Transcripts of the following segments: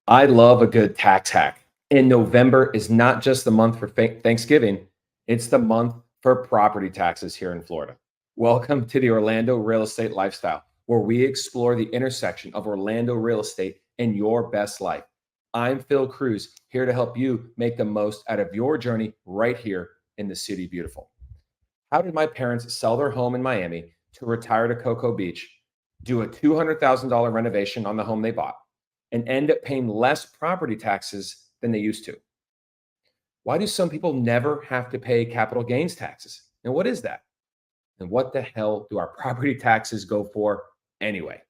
I love a good tax hack. And November is not just the month for Thanksgiving, it's the month for property taxes here in Florida. Welcome to the Orlando Real Estate Lifestyle, where we explore the intersection of Orlando real estate and your best life. I'm Phil Kruse, here to help you make the most out of your journey right here in the City Beautiful. How did my parents sell their home in Miami to retire to Cocoa Beach, do a $200,000 renovation on the home they bought, and end up paying less property taxes than they used to? Why do some people never have to pay capital gains taxes? And what is that? And what the hell do our property taxes go for anyway?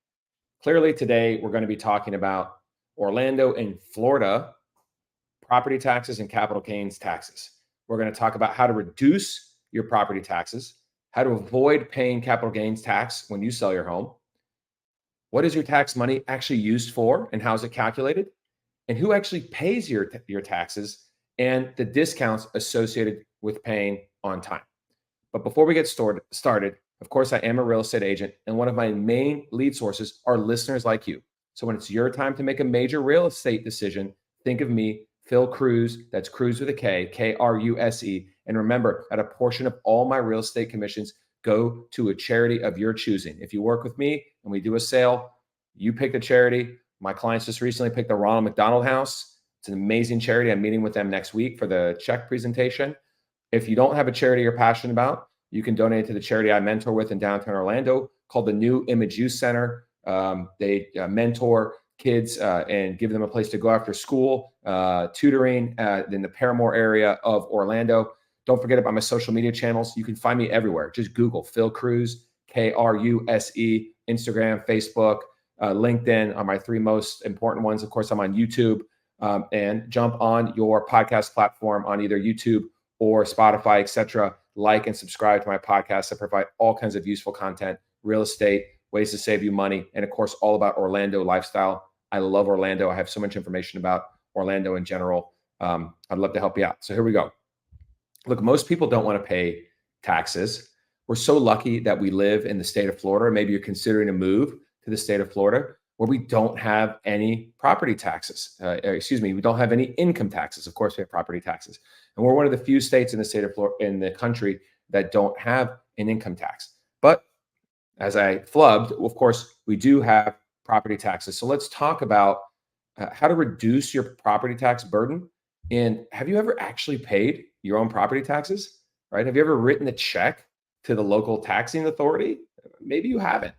Clearly, today we're going to be talking about Orlando and Florida property taxes and capital gains taxes. We're going to talk about how to reduce your property taxes, how to avoid paying capital gains tax when you sell your home. What is your tax money actually used for and how is it calculated? And who actually pays your taxes and the discounts associated with paying on time. But before we get started, of course, I am a real estate agent, and one of my main lead sources are listeners like you. So when it's your time to make a major real estate decision, think of me, Phil Kruse. That's Kruse with a K, Kruse. And remember, that a portion of all my real estate commissions go to a charity of your choosing. If you work with me and we do a sale, you pick the charity. My clients just recently picked the Ronald McDonald House. It's an amazing charity. I'm meeting with them next week for the check presentation. If you don't have a charity you're passionate about, you can donate to the charity I mentor with in downtown Orlando called the New Image Youth Center. They mentor kids and give them a place to go after school, tutoring in the Paramore area of Orlando. Don't forget about my social media channels. You can find me everywhere. Just Google Phil Kruse, Kruse, Instagram, Facebook, LinkedIn are my three most important ones. Of course, I'm on YouTube, and jump on your podcast platform on either YouTube or Spotify, etc. Like and subscribe to my podcast. I provide all kinds of useful content, real estate, ways to save you money, and of course, all about Orlando lifestyle. I love Orlando. I have so much information about Orlando in general. I'd love to help you out. So here we go. Look, most people don't want to pay taxes. We're so lucky that we live in the state of Florida. Maybe you're considering a move to the state of Florida where we don't have any property taxes. We don't have any income taxes. Of course, we have property taxes, and we're one of the few states in the state of Florida, in the country, that don't have an income tax. But as I flubbed, of course, we do have property taxes. So let's talk about how to reduce your property tax burden. And have you ever actually paid your own property taxes? Right? Have you ever written a check to the local taxing authority? Maybe you haven't.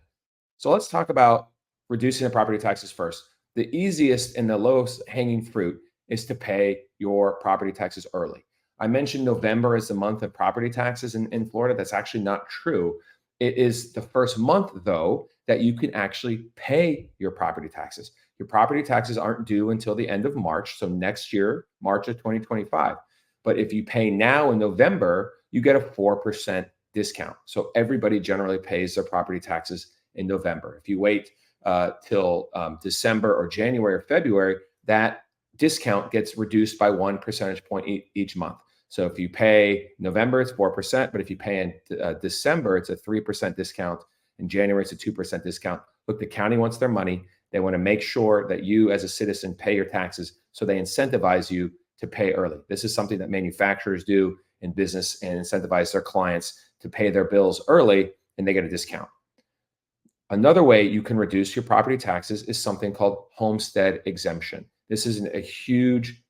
So let's talk about reducing the property taxes first. The easiest and the lowest hanging fruit is to pay your property taxes early. I mentioned November as the month of property taxes in Florida. That's actually not true. It is the first month, though, that you can actually pay your property taxes. Your property taxes aren't due until the end of March. So next year, March of 2025. But if you pay now in November, you get a 4% discount. So everybody generally pays their property taxes in November. If you wait till December or January or February, that discount gets reduced by 1 percentage point each month. So if you pay November, it's 4%, but if you pay in December, it's a 3% discount. In January, it's a 2% discount. Look, the county wants their money. They want to make sure that you as a citizen pay your taxes, so they incentivize you to pay early. This is something that manufacturers do in business and incentivize their clients to pay their bills early, and they get a discount. Another way you can reduce your property taxes is something called Homestead Exemption. This is a huge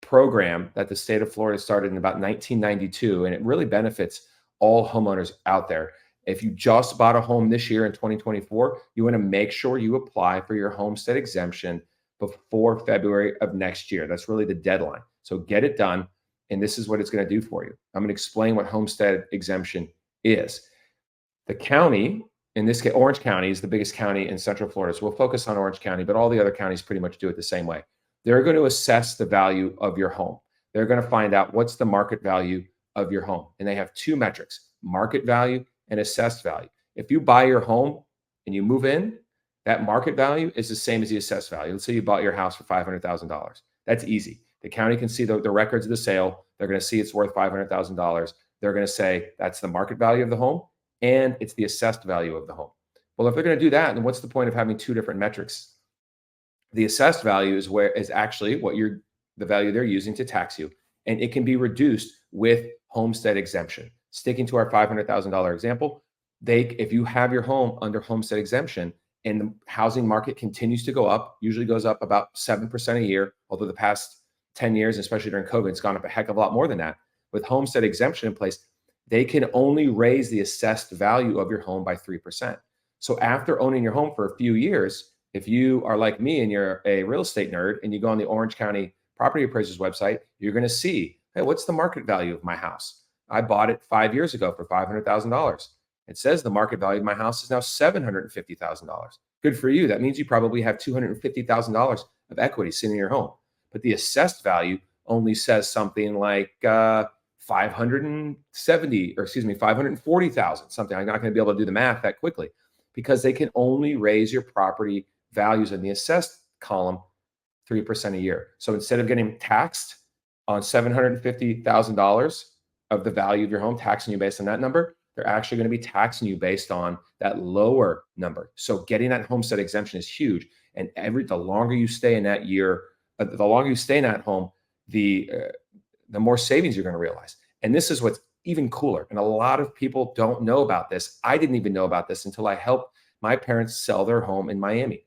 program that the state of Florida started in about 1992, and it really benefits all homeowners out there. If you just bought a home this year in 2024, you want to make sure you apply for your Homestead Exemption before February of next year. That's really the deadline. So get it done, and this is what it's going to do for you. I'm going to explain what Homestead Exemption is. The county, in this case, Orange County is the biggest county in Central Florida. So we'll focus on Orange County, but all the other counties pretty much do it the same way. They're going to assess the value of your home. They're going to find out what's the market value of your home. And they have two metrics: market value and assessed value. If you buy your home and you move in, that market value is the same as the assessed value. Let's say you bought your house for $500,000. That's easy. The county can see the records of the sale. They're going to see it's worth $500,000. They're going to say that's the market value of the home and it's the assessed value of the home. Well, if they're going to do that, then what's the point of having two different metrics? The assessed value is actually the value they're using to tax you, and it can be reduced with homestead exemption. Sticking to our $500,000 example, if you have your home under homestead exemption and the housing market continues to go up, usually goes up about 7% a year, although the past 10 years, especially during COVID, it's gone up a heck of a lot more than that. With homestead exemption in place, they can only raise the assessed value of your home by 3%. So after owning your home for a few years, if you are like me and you're a real estate nerd and you go on the Orange County property appraiser's website, you're going to see, hey, what's the market value of my house? I bought it 5 years ago for $500,000. It says the market value of my house is now $750,000. Good for you. That means you probably have $250,000 of equity sitting in your home. But the assessed value only says something like 540,000, something. I'm not going to be able to do the math that quickly because they can only raise your property values in the assessed column 3% a year. So instead of getting taxed on $750,000 of the value of your home, taxing you based on that number, they're actually going to be taxing you based on that lower number. So getting that homestead exemption is huge. And the longer you stay in that year, the longer you stay in that home, the more savings you're going to realize. And this is what's even cooler. And a lot of people don't know about this. I didn't even know about this until I helped my parents sell their home in Miami.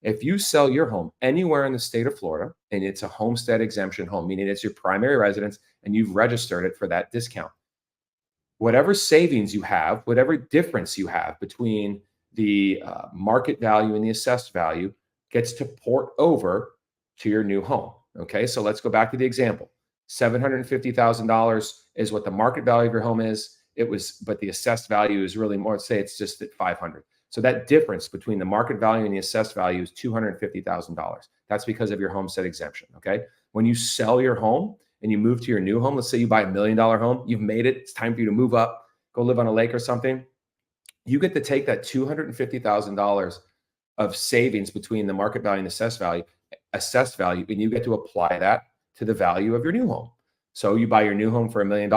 If you sell your home anywhere in the state of Florida and it's a homestead exemption home, meaning it's your primary residence and you've registered it for that discount, whatever savings you have, whatever difference you have between the market value and the assessed value gets to port over to your new home. Okay, so let's go back to the example. $750,000 is what the market value of your home is. But the assessed value is really more, say it's just at 500. So that difference between the market value and the assessed value is $250,000. That's because of your homestead exemption, okay? When you sell your home and you move to your new home, let's say you buy $1 million home, you've made it, it's time for you to move up, go live on a lake or something, you get to take that $250,000 of savings between the market value and the assessed value, and you get to apply that to the value of your new home. So you buy your new home for $1 million,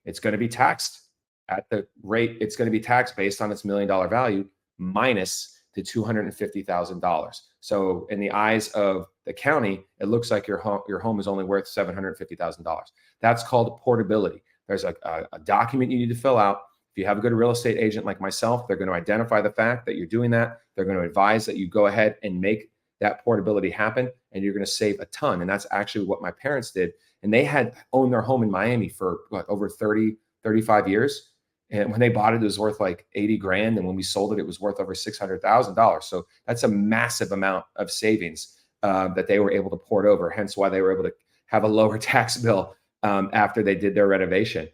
it's going to be taxed at the rate, it's going to be taxed based on its $1 million value minus the $250,000. So in the eyes of the county, it looks like your home is only worth $750,000. That's called portability. There's a document you need to fill out. If you have a good real estate agent like myself, they're going to identify the fact that you're doing that. They're going to advise that you go ahead and make that portability happen, and you're going to save a ton. And that's actually what my parents did. And they had owned their home in Miami for over 30, 35 years. And when they bought it, it was worth like 80 grand. And when we sold it, it was worth over $600,000. So that's a massive amount of savings that they were able to port over, hence why they were able to have a lower tax bill after they did their renovation.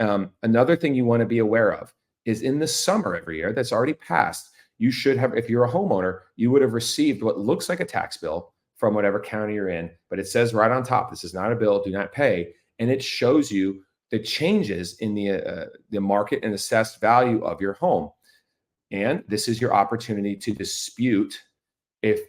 Another thing you want to be aware of is in the summer every year that's already passed, you should have, if you're a homeowner, you would have received what looks like a tax bill from whatever county you're in, but it says right on top, this is not a bill, do not pay. And it shows you the changes in the market and assessed value of your home. And this is your opportunity to dispute if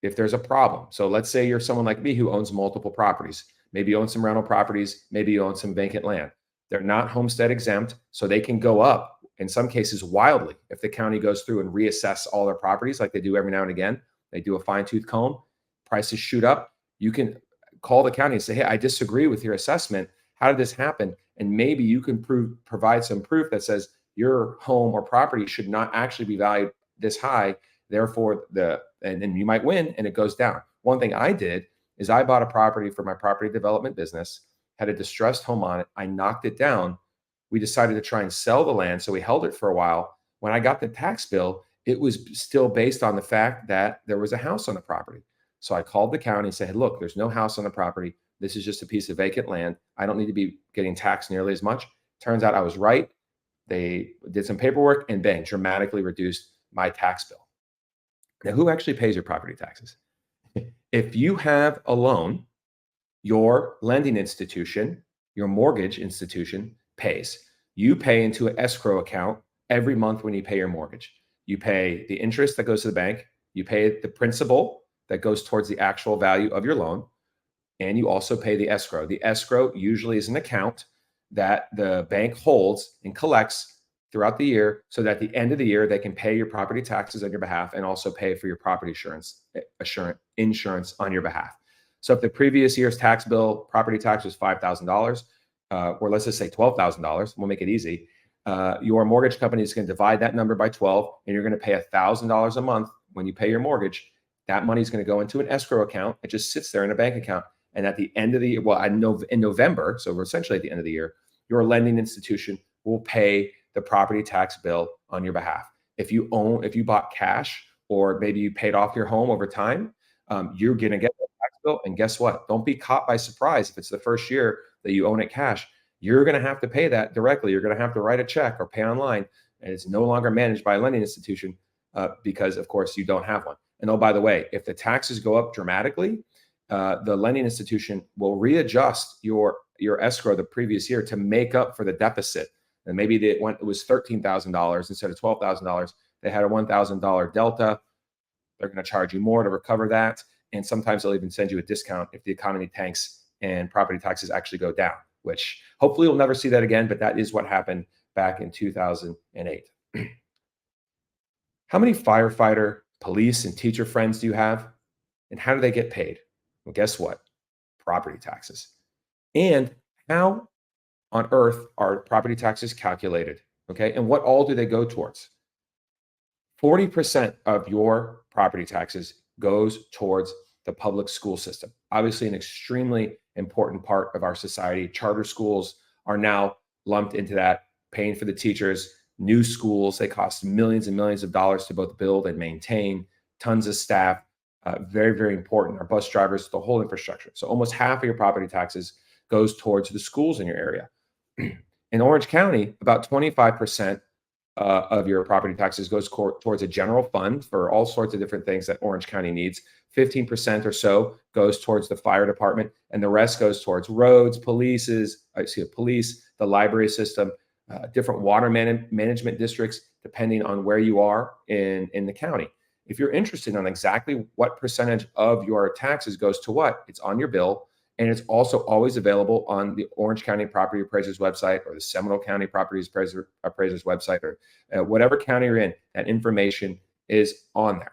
there's a problem. So let's say you're someone like me who owns multiple properties. Maybe you own some rental properties, maybe you own some vacant land. They're not homestead exempt, so they can go up in some cases wildly if the county goes through and reassess all their properties like they do every now and again. They do a fine-tooth comb, prices shoot up. You can call the county and say, hey, I disagree with your assessment. How did this happen? And maybe you can provide some proof that says your home or property should not actually be valued this high. Therefore, and then you might win and it goes down. One thing I did is I bought a property for my property development business, had a distressed home on it. I knocked it down. We decided to try and sell the land. So we held it for a while. When I got the tax bill, it was still based on the fact that there was a house on the property. So I called the county and said, hey, look, there's no house on the property. This is just a piece of vacant land. I don't need to be getting taxed nearly as much. Turns out I was right. They did some paperwork and bang, dramatically reduced my tax bill. Now, who actually pays your property taxes? If you have a loan, your lending institution, your mortgage institution pays. You pay into an escrow account every month when you pay your mortgage. You pay the interest that goes to the bank. You pay the principal that goes towards the actual value of your loan. And you also pay the escrow. The escrow usually is an account that the bank holds and collects throughout the year so that at the end of the year, they can pay your property taxes on your behalf and also pay for your property insurance on your behalf. So if the previous year's tax bill, property tax was $5,000, or let's just say $12,000, we'll make it easy. Your mortgage company is going to divide that number by 12, and you're going to pay $1,000 a month when you pay your mortgage. That money is going to go into an escrow account. It just sits there in a bank account. And at the end of the year, well, I know in November, so we're essentially at the end of the year, your lending institution will pay the property tax bill on your behalf. If you bought cash, or maybe you paid off your home over time, you're going to get the tax bill. And guess what? Don't be caught by surprise if it's the first year that you own it cash. You're going to have to pay that directly. You're going to have to write a check or pay online, and it's no longer managed by a lending institution because, of course, you don't have one. And oh, by the way, if the taxes go up dramatically, the lending institution will readjust your escrow the previous year to make up for the deficit. And maybe it was $13,000 instead of $12,000. They had a $1,000 delta. They're going to charge you more to recover that. And sometimes they'll even send you a discount if the economy tanks and property taxes actually go down, which hopefully we'll never see that again. But that is what happened back in 2008. How many firefighter, police, and teacher friends do you have? And how do they get paid? Well, guess what? Property taxes. And how on earth are property taxes calculated? Okay. And what all do they go towards? 40% of your property taxes goes towards the public school system. Obviously, an extremely important part of our society. Charter schools are now lumped into that, paying for the teachers. New schools, they cost millions and millions of dollars to both build and maintain, tons of staff. Very, very important. Our bus drivers, the whole infrastructure. So almost half of your property taxes goes towards the schools in your area. In Orange County, about 25% of your property taxes goes towards a general fund for all sorts of different things that Orange County needs. 15% or so goes towards the fire department, and the rest goes towards roads, police, the library system, different water management districts, depending on where you are in the county. If you're interested in exactly what percentage of your taxes goes to what, it's on your bill. And it's also always available on the Orange County Property Appraiser's website, or the Seminole County Property Appraiser's website, or whatever county you're in. That information is on there.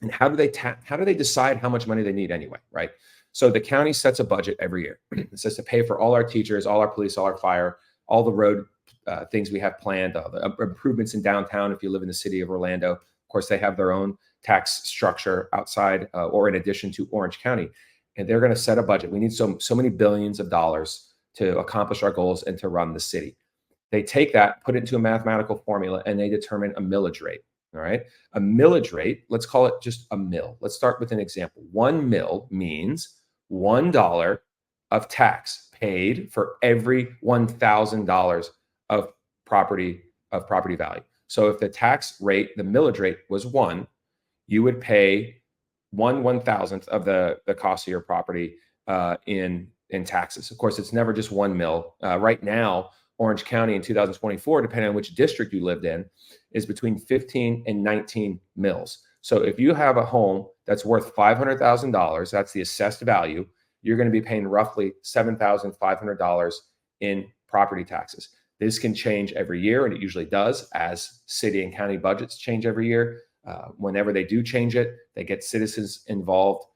And how do they decide how much money they need anyway, right? So the county sets a budget every year. It says to pay for all our teachers, all our police, all our fire, all the road things we have planned, the improvements in downtown. If you live in the city of Orlando, of course, they have their own tax structure outside or in addition to Orange County. And they're going to set a budget. We need so many billions of dollars to accomplish our goals and to run the city. They take that, put it into a mathematical formula, and they determine a millage rate. All right. A millage rate, let's call it just a mill. Let's start with an example. 1 mill means $1 of tax paid for every $1,000 of property value. So if the tax rate, the millage rate was 1, you would pay 1/1000th of the cost of your property in taxes. Of course, it's never just 1 mill. Right now, Orange County in 2024, depending on which district you lived in, is between 15 and 19 mills. So if you have a home that's worth $500,000, that's the assessed value, you're going to be paying roughly $7,500 in property taxes. This can change every year, and it usually does as city and county budgets change every year. Whenever they do change it, they get citizens involved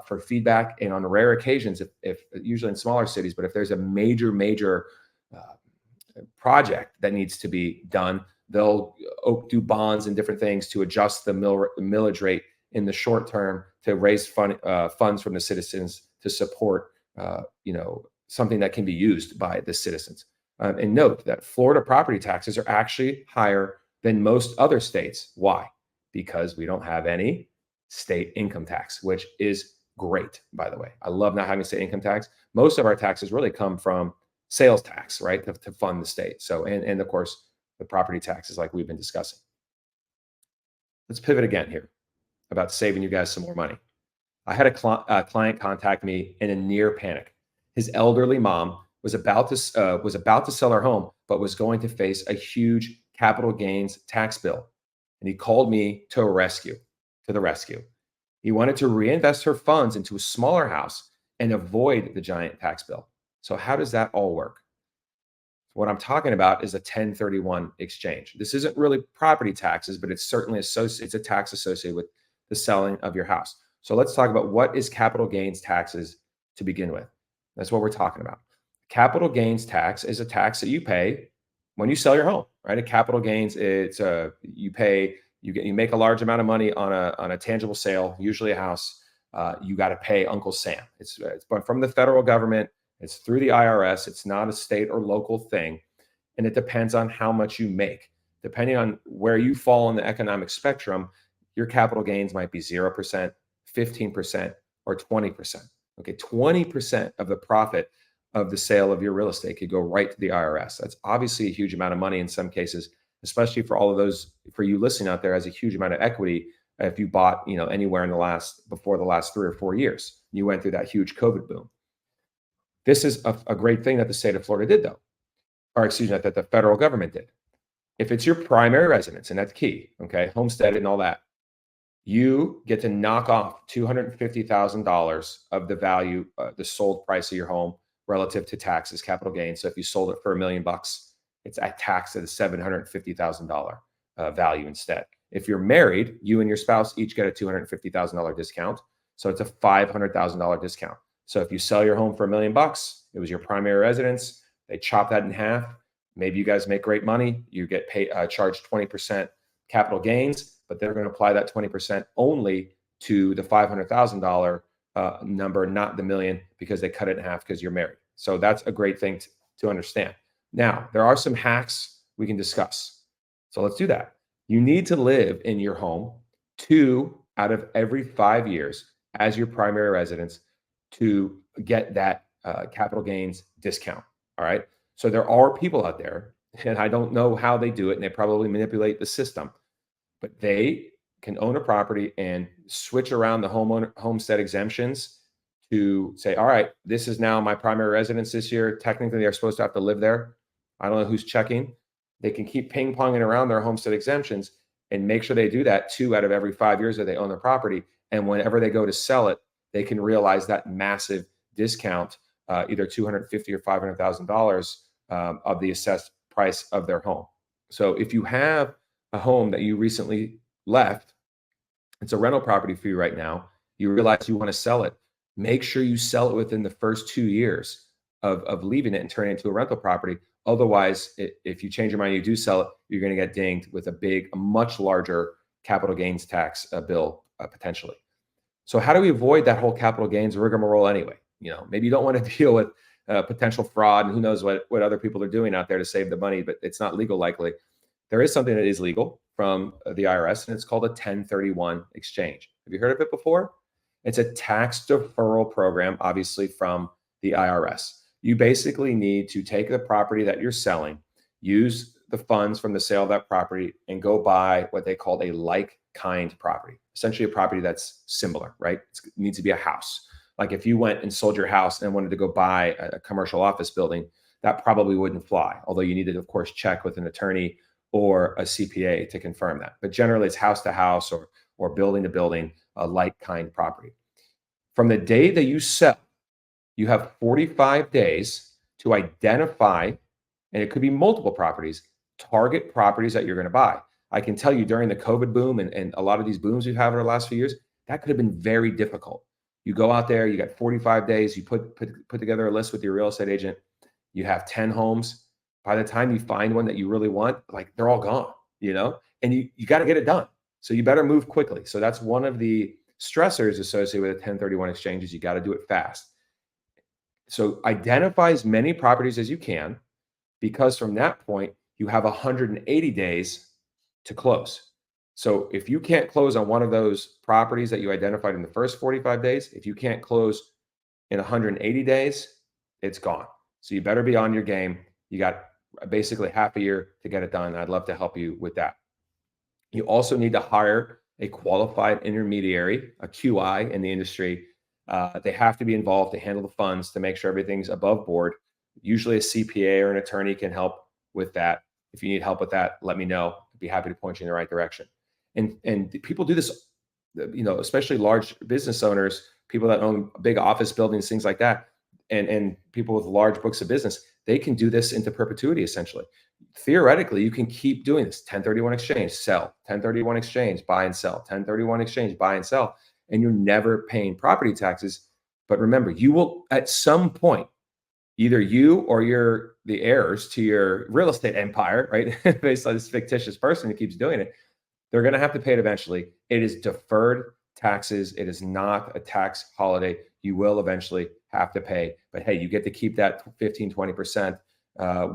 for feedback. And on rare occasions, if usually in smaller cities, but if there's a major project that needs to be done, they'll do bonds and different things to adjust the millage rate in the short term to raise funds from the citizens to support something that can be used by the citizens. And note that Florida property taxes are actually higher than most other states. Why? Because we don't have any state income tax, which is great, by the way. I love not having state income tax. Most of our taxes really come from sales tax, right, to fund the state. So, and of course, the property taxes like we've been discussing. Let's pivot again here about saving you guys some more money. I had a client contact me in a near panic. His elderly mom was about to sell her home, but was going to face a huge capital gains tax bill. And he called me to the rescue. He wanted to reinvest her funds into a smaller house and avoid the giant tax bill. So how does that all work? What I'm talking about is a 1031 exchange. This isn't really property taxes, but it's certainly it's a tax associated with the selling of your house. So let's talk about what is capital gains taxes to begin with. That's what we're talking about. Capital gains tax is a tax that you pay when you sell your home, right? A capital gains, it's you make a large amount of money on a tangible sale, usually a house. You got to pay Uncle Sam. It's from the federal government. It's through the IRS. It's not a state or local thing. And it depends on how much you make. Depending on where you fall in the economic spectrum, your capital gains might be 0%, 15%, or 20%. Okay, 20% of the profit of the sale of your real estate could go right to the IRS. That's obviously a huge amount of money in some cases, especially for all of those, for you listening out there, has a huge amount of equity if you bought, anywhere before the last 3 or 4 years. You went through that huge COVID boom. This is a great thing that the state of Florida did, though, or excuse me, that the federal government did. If it's your primary residence, and that's key, okay, homestead and all that, you get to knock off $250,000 of the value, the sold price of your home relative to taxes, capital gains. So if you sold it for $1 million, it's taxed at a $750,000 value instead. If you're married, you and your spouse each get a $250,000 discount. So it's a $500,000 discount. So if you sell your home for $1 million, it was your primary residence. They chop that in half. Maybe you guys make great money. You get charged 20% capital gains, but they're going to apply that 20% only to the $500,000 number, not the million, because they cut it in half because you're married. So that's a great thing to understand. Now, there are some hacks we can discuss. So let's do that. You need to live in your home 2 out of every 5 years as your primary residence to get that capital gains discount. All right. So there are people out there, and I don't know how they do it, and they probably manipulate the system, but they can own a property and switch around the homestead exemptions to say, all right, this is now my primary residence this year. Technically, they're supposed to have to live there. I don't know who's checking. They can keep ping-ponging around their homestead exemptions and make sure they do that 2 out of every 5 years that they own their property. And whenever they go to sell it, they can realize that massive discount, either $250,000 or $500,000 of the assessed price of their home. So if you have a home that you recently left, it's a rental property for you right now, you realize you want to sell it, make sure you sell it within the first 2 years of leaving it and turning it into a rental property. Otherwise, if you change your mind, you do sell it, you're going to get dinged with a much larger capital gains tax bill potentially. So how do we avoid that whole capital gains rigmarole anyway? Maybe you don't want to deal with potential fraud and who knows what other people are doing out there to save the money, but it's not legal likely. There is something that is legal from the IRS, and it's called a 1031 exchange. Have you heard of it before? It's a tax deferral program, obviously from the IRS. You basically need to take the property that you're selling, use the funds from the sale of that property, and go buy what they call a like-kind property, essentially a property that's similar, right? It needs to be a house. Like if you went and sold your house and wanted to go buy a commercial office building, that probably wouldn't fly, although you needed, of course, check with an attorney or a CPA to confirm that. But generally, it's house to house or building to building, a like-kind property. From the day that you sell, you have 45 days to identify, and it could be multiple properties, target properties that you're going to buy. I can tell you during the COVID boom and a lot of these booms we've had over the last few years, that could have been very difficult. You go out there, you got 45 days, you put together a list with your real estate agent, you have 10 homes. By the time you find one that you really want, like they're all gone, and you got to get it done. So you better move quickly. So that's one of the stressors associated with a 1031 exchange is you got to do it fast. So identify as many properties as you can, because from that point, you have 180 days to close. So if you can't close on one of those properties that you identified in the first 45 days, if you can't close in 180 days, it's gone. So you better be on your game. You got basically half a year to get it done. I'd love to help you with that. You also need to hire a qualified intermediary, a QI in the industry. They have to be involved to handle the funds to make sure everything's above board. Usually a CPA or an attorney can help with that. If you need help with that, let me know. I'd be happy to point you in the right direction. And people do this, especially large business owners, people that own big office buildings, things like that, and people with large books of business, they can do this into perpetuity, essentially. Theoretically, you can keep doing this 1031 exchange, sell, 1031 exchange, buy and sell, 1031 exchange, buy and sell, and you're never paying property taxes. But remember, you will at some point, either you or the heirs to your real estate empire, right? Based on this fictitious person who keeps doing it, they're going to have to pay it eventually. It is deferred taxes. It is not a tax holiday. You will eventually have to pay, but hey, you get to keep that 15, 20%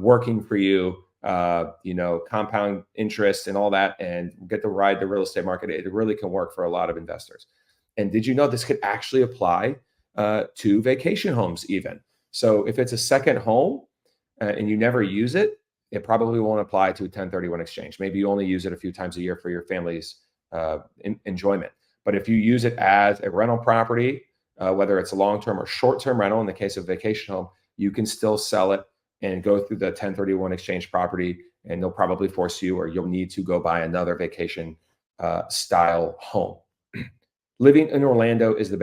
working for you, compound interest and all that, and get to ride the real estate market. It really can work for a lot of investors. And did you know this could actually apply to vacation homes even? So if it's a second home and you never use it, it probably won't apply to a 1031 exchange. Maybe you only use it a few times a year for your family's enjoyment. But if you use it as a rental property, whether it's a long-term or short-term rental, in the case of vacation home, you can still sell it and go through the 1031 exchange property, and they'll probably force you, or you'll need to go buy another vacation style home. Living in Orlando is the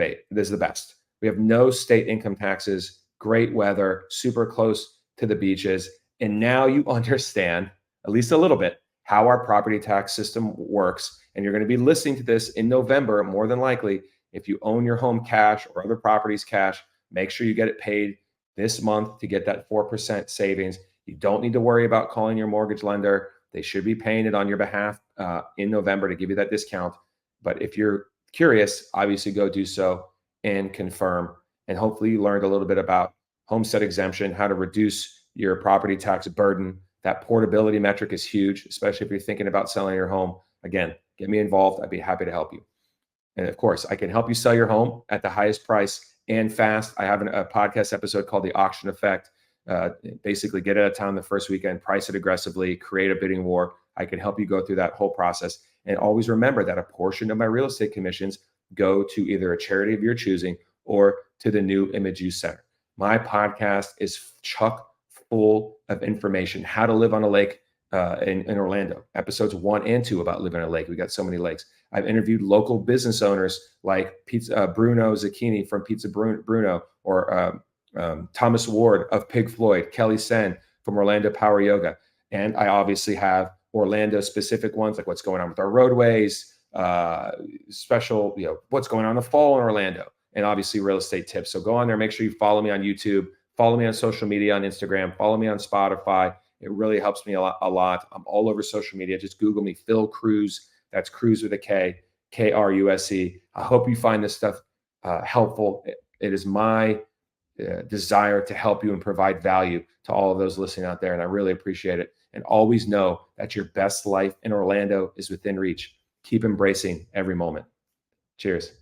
best. We have no state income taxes, great weather, super close to the beaches. And now you understand, at least a little bit, how our property tax system works. And you're going to be listening to this in November, more than likely. If you own your home cash or other properties cash, make sure you get it paid this month to get that 4% savings. You don't need to worry about calling your mortgage lender. They should be paying it on your behalf in November to give you that discount. But if you're curious, obviously go do so and confirm. And hopefully you learned a little bit about Homestead exemption, how to reduce your property tax burden. That portability metric is huge, especially if you're thinking about selling your home. Again, get me involved. I'd be happy to help you. And of course, I can help you sell your home at the highest price and fast. I have a podcast episode called The Auction Effect. Basically, get out of town the first weekend, price it aggressively, create a bidding war. I can help you go through that whole process. And always remember that a portion of my real estate commissions go to either a charity of your choosing or to the New Image Use Center. My podcast is chock full of information, how to live on a lake in Orlando. Episodes 1 and 2 about living on a lake. We got so many lakes. I've interviewed local business owners like Bruno Zucchini from Pizza Bruno, or Thomas Ward of Pig Floyd, Kelly Sen from Orlando Power Yoga. And I obviously have Orlando specific ones, like what's going on with our roadways, special, what's going on in the fall in Orlando, and obviously real estate tips. So go on there, make sure you follow me on YouTube, follow me on social media, on Instagram, follow me on Spotify. It really helps me a lot. I'm all over social media. Just Google me, Phil Kruse. That's Kruse with a K, Kruse. I hope you find this stuff helpful. It is my desire to help you and provide value to all of those listening out there. And I really appreciate it. And always know that your best life in Orlando is within reach. Keep embracing every moment. Cheers.